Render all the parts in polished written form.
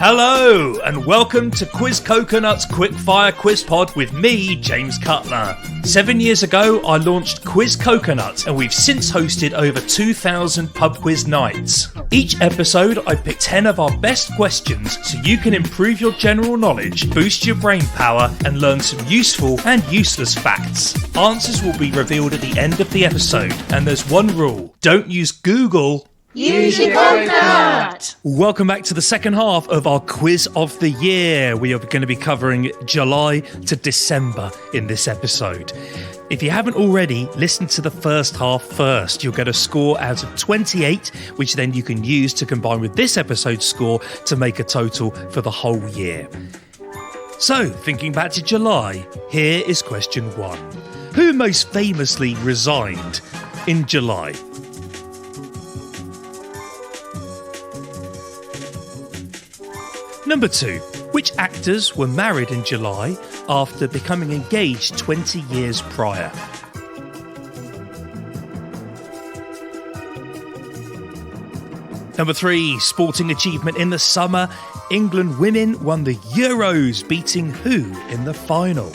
Hello, and welcome to Quiz Coconut's Quickfire Quiz Pod with me, James Cutler. 7 years ago, I launched Quiz Coconut, and we've since hosted over 2,000 pub quiz nights. Each episode, I pick 10 of our best questions so you can improve your general knowledge, boost your brain power, and learn some useful and useless facts. Answers will be revealed at the end of the episode, and there's one rule: don't use Google. Use your coconut! Welcome back to the second half of our Quiz of the Year. We are going to be covering July to December in this episode. If you haven't already, listen to the first half first. You'll get a score out of 28, which then you can use to combine with this episode's score to make a total for the whole year. So, thinking back to July, here is question 1. Who most famously resigned in July? Number 2. Which actors were married in July after becoming engaged 20 years prior? Number 3. Sporting achievement in the summer. England women won the Euros, beating who in the final?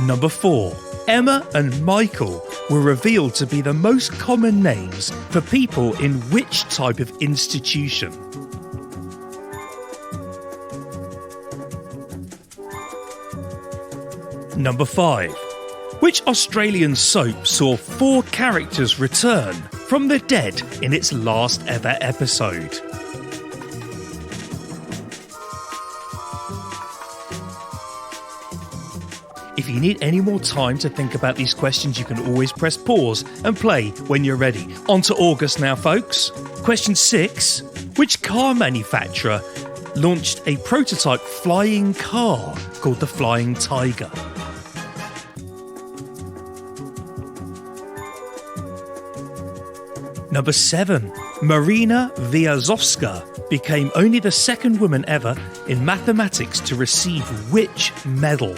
Number 4. Emma and Michael were revealed to be the most common names for people in which type of institution? Number 5. Which Australian soap saw 4 characters return from the dead in its last ever episode? If you need any more time to think about these questions, you can always press pause and play when you're ready. On to August now, folks. Question 6. Which car manufacturer launched a prototype flying car called the Flying Tiger? Number 7. Marina Vyazovska became only the second woman ever in mathematics to receive which medal?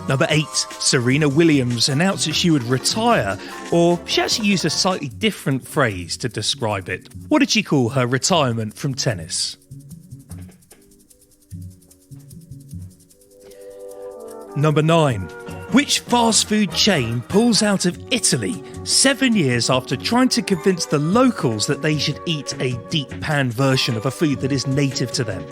Number 8. Serena Williams announced that she would retire, or she actually used a slightly different phrase to describe it. What did she call her retirement from tennis? Number 9. Which fast food chain pulls out of Italy 7 years after trying to convince the locals that they should eat a deep pan version of a food that is native to them?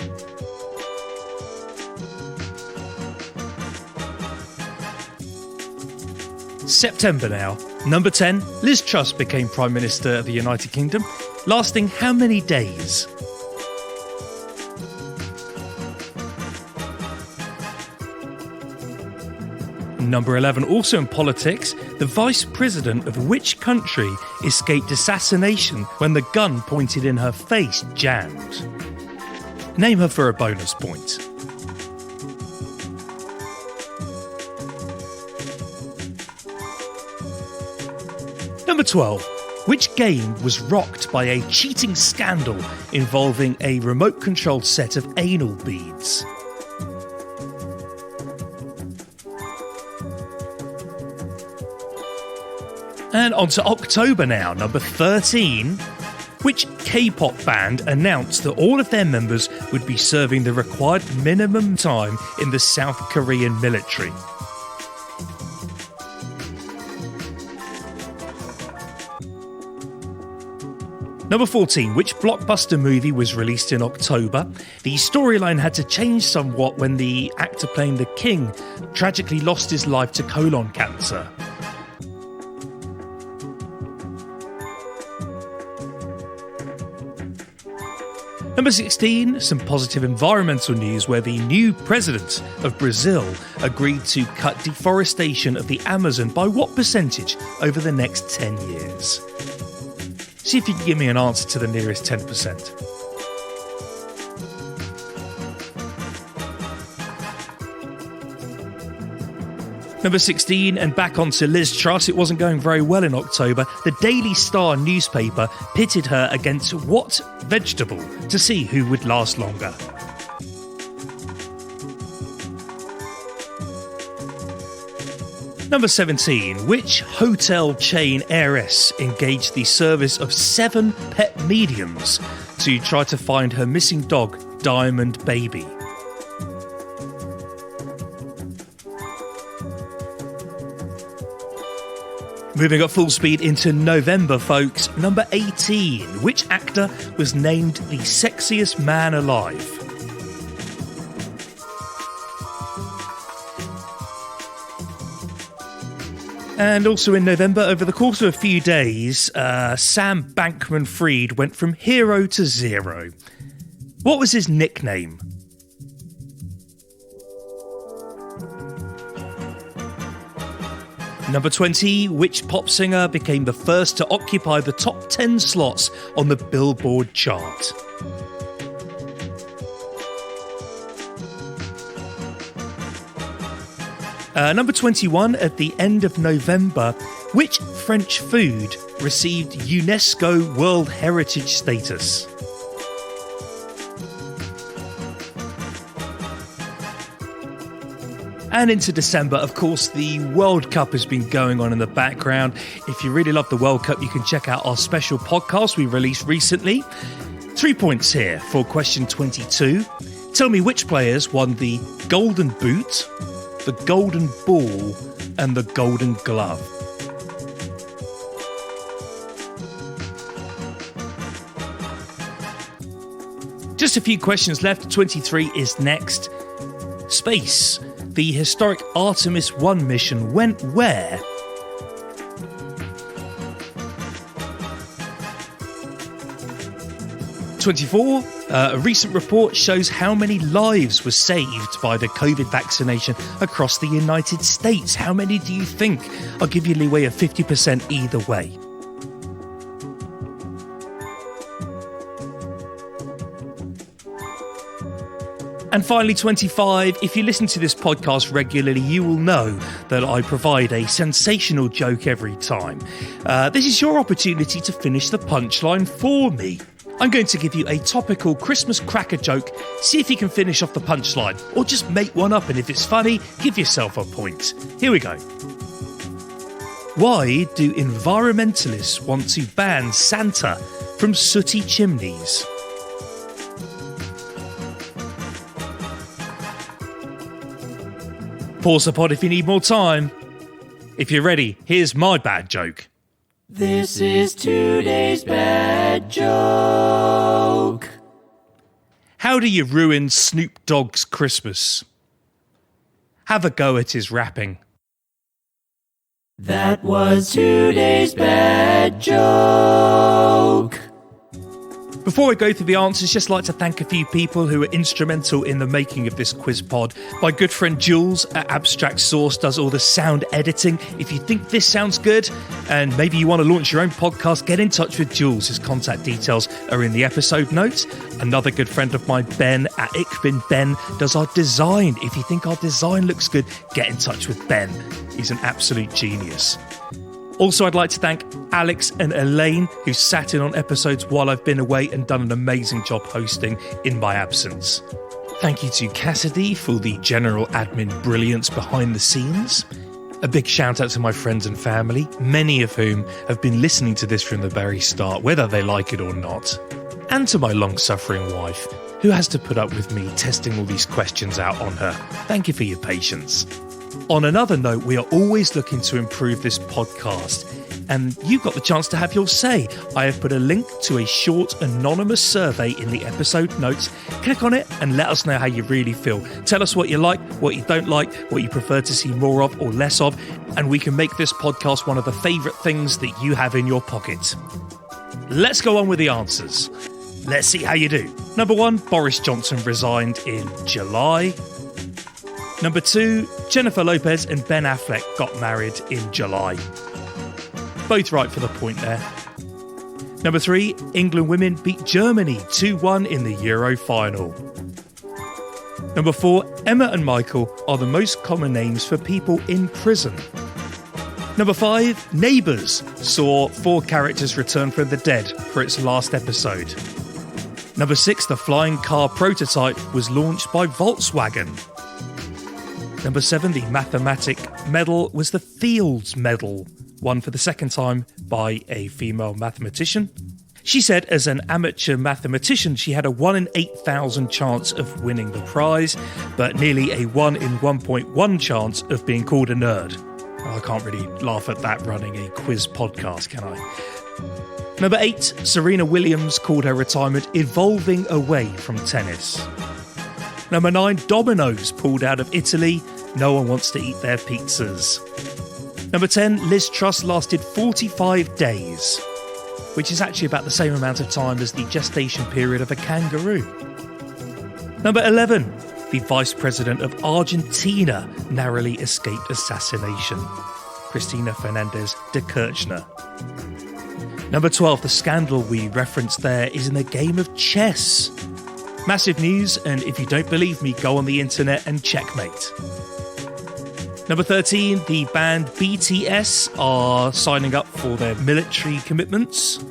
September now. Number 10. Liz Truss became Prime Minister of the United Kingdom, lasting how many days? Number 11. Also in politics, the Vice President of which country escaped assassination when the gun pointed in her face jammed? Name her for a bonus point. Number 12. Which game was rocked by a cheating scandal involving a remote-controlled set of anal beads? And on to October now. Number 13. Which K-pop band announced that all of their members would be serving the required minimum time in the South Korean military? Number 14. Which blockbuster movie was released in October? The storyline had to change somewhat when the actor playing the king tragically lost his life to colon cancer. Number 16. Some positive environmental news where the new president of Brazil agreed to cut deforestation of the Amazon by what percentage over the next 10 years? See if you can give me an answer to the nearest 10%. Number 16, and back onto Liz Truss. It wasn't going very well in October. The Daily Star newspaper pitted her against what vegetable to see who would last longer? Number 17. Which hotel chain heiress engaged the service of 7 pet mediums to try to find her missing dog, Diamond Baby? Moving at full speed into November, folks. Number 18. Which actor was named the sexiest man alive? And also in November, over the course of a few days, Sam Bankman-Fried went from hero to zero. What was his nickname? Number 20, which pop singer became the first to occupy the top 10 slots on the Billboard chart? Number 21, at the end of November, which French food received UNESCO World Heritage status? And into December, of course, the World Cup has been going on in the background. If you really love the World Cup, you can check out our special podcast we released recently. 3 points here for question 22. Tell me which players won the Golden Boot, the Golden Ball, and the Golden Glove. Just a few questions left. 23 is next. Space. The historic Artemis 1 mission went where? A recent report shows how many lives were saved by the COVID vaccination across the United States. How many do you think? I'll give you leeway of 50% either way. And finally, 25, if you listen to this podcast regularly, you will know that I provide a sensational joke every time. This is your opportunity to finish the punchline for me. I'm going to give you a topical Christmas cracker joke, see if you can finish off the punchline, or just make one up, and if it's funny, give yourself a point. Here we go. Why do environmentalists want to ban Santa from sooty chimneys? Pause the pod if you need more time. If you're ready, here's my bad joke. This is today's bad joke. How do you ruin Snoop Dogg's Christmas? Have a go at his rapping. That was today's bad joke. Before I go through the answers, just like to thank a few people who were instrumental in the making of this quiz pod. My good friend Jules at Abstract Source does all the sound editing. If you think this sounds good and maybe you want to launch your own podcast, get in touch with Jules. His contact details are in the episode notes. Another good friend of mine, Ben at Ickbin Ben, does our design. If you think our design looks good, get in touch with Ben. He's an absolute genius. Also, I'd like to thank Alex and Elaine, who sat in on episodes while I've been away and done an amazing job hosting in my absence. Thank you to Cassidy for the general admin brilliance behind the scenes. A big shout out to my friends and family, many of whom have been listening to this from the very start, whether they like it or not. And to my long-suffering wife, who has to put up with me testing all these questions out on her. Thank you for your patience. On another note, we are always looking to improve this podcast, and you got the chance to have your say. I have put a link to a short anonymous survey in the episode notes. Click on it and let us know how you really feel. Tell us what you like, what you don't like, what you prefer to see more of or less of, and we can make this podcast one of the favourite things that you have in your pocket. Let's go on with the answers. Let's see how you do. Number 1, Boris Johnson resigned in July. Number 2, Jennifer Lopez and Ben Affleck got married in July. Both right for the point there. Number 3, England women beat Germany 2-1 in the Euro final. Number 4, Emma and Michael are the most common names for people in prison. Number 5, Neighbours saw 4 characters return from the dead for its last episode. Number 6, the flying car prototype was launched by Volkswagen. Number 7, the mathematic medal was the Fields Medal, won for the second time by a female mathematician. She said as an amateur mathematician she had a 1 in 8,000 chance of winning the prize, but nearly a 1 in 1.1 chance of being called a nerd. I can't really laugh at that running a quiz podcast, can I? Number 8, Serena Williams called her retirement evolving away from tennis. Number 9, Domino's pulled out of Italy. No one wants to eat their pizzas. Number 10, Liz Truss lasted 45 days, which is actually about the same amount of time as the gestation period of a kangaroo. Number 11, the Vice President of Argentina narrowly escaped assassination. Cristina Fernández de Kirchner. Number 12, the scandal we referenced there is in a game of chess. Massive news, and if you don't believe me, go on the internet and checkmate. Number 13, the band BTS are signing up for their military commitments.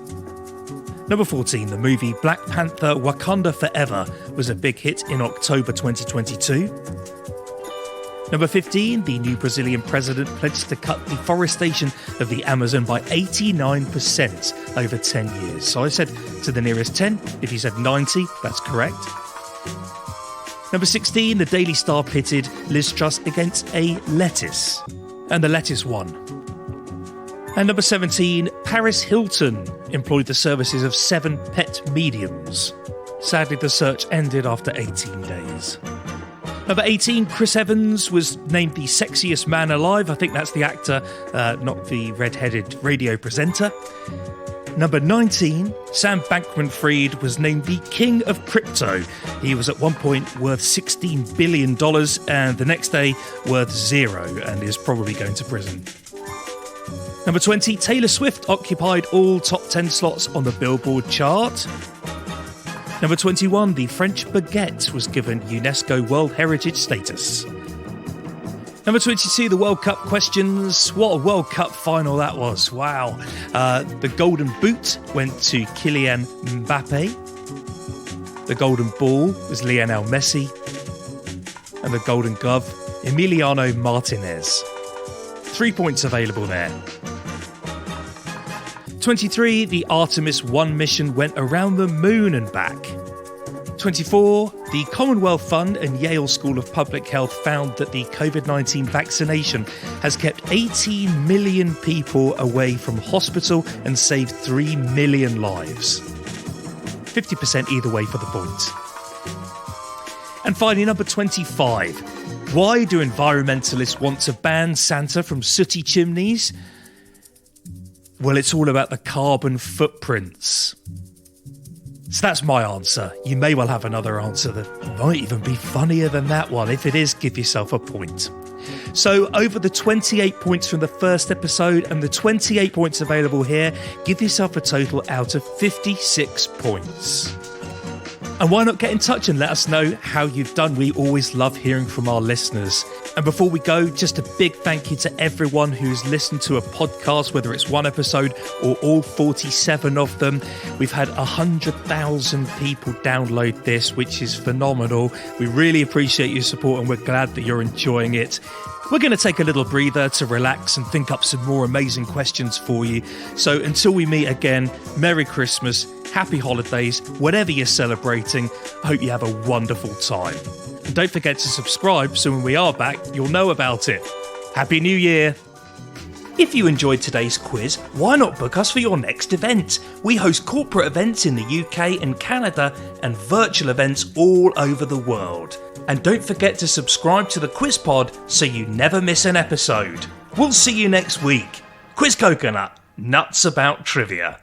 Number 14, the movie Black Panther Wakanda Forever was a big hit in October 2022. Number 15, the new Brazilian president pledged to cut deforestation of the Amazon by 89% over 10 years. So I said to the nearest 10. If you said 90, that's correct. Number 16, the Daily Star pitted Liz Truss against a lettuce, and the lettuce won. And number 17, Paris Hilton employed the services of 7 pet mediums. Sadly, the search ended after 18 days. Number 18, Chris Evans was named the sexiest man alive. I think that's the actor, not the red-headed radio presenter. Number 19, Sam Bankman-Fried was named the king of crypto. He was at one point worth $16 billion and the next day worth 0 and is probably going to prison. Number 20, Taylor Swift occupied all top 10 slots on the Billboard chart. Number 21, the French baguette was given UNESCO World Heritage status. Number 22, the World Cup questions. What a World Cup final that was. Wow. The Golden Boot went to Kylian Mbappe. The Golden Ball was Lionel Messi. And the Golden Glove, Emiliano Martinez. 3 points available there. 23, the Artemis 1 mission went around the moon and back. 24, the Commonwealth Fund and Yale School of Public Health found that the COVID-19 vaccination has kept 18 million people away from hospital and saved 3 million lives. 50% either way for the points. And finally, number 25. Why do environmentalists want to ban Santa from sooty chimneys? Well, it's all about the carbon footprints. So that's my answer. You may well have another answer that might even be funnier than that one. If it is, give yourself a point. So over the 28 points from the first episode and the 28 points available here, give yourself a total out of 56 points. And why not get in touch and let us know how you've done? We always love hearing from our listeners. And before we go, just a big thank you to everyone who's listened to a podcast, whether it's one episode or all 47 of them. We've had 100,000 people download this, which is phenomenal. We really appreciate your support and we're glad that you're enjoying it. We're going to take a little breather to relax and think up some more amazing questions for you. So until we meet again, Merry Christmas, Happy Holidays, whatever you're celebrating. I hope you have a wonderful time. And don't forget to subscribe so when we are back, you'll know about it. Happy New Year! If you enjoyed today's quiz, why not book us for your next event? We host corporate events in the UK and Canada and virtual events all over the world. And don't forget to subscribe to the Quiz Pod so you never miss an episode. We'll see you next week. Quiz Coconut, nuts about trivia.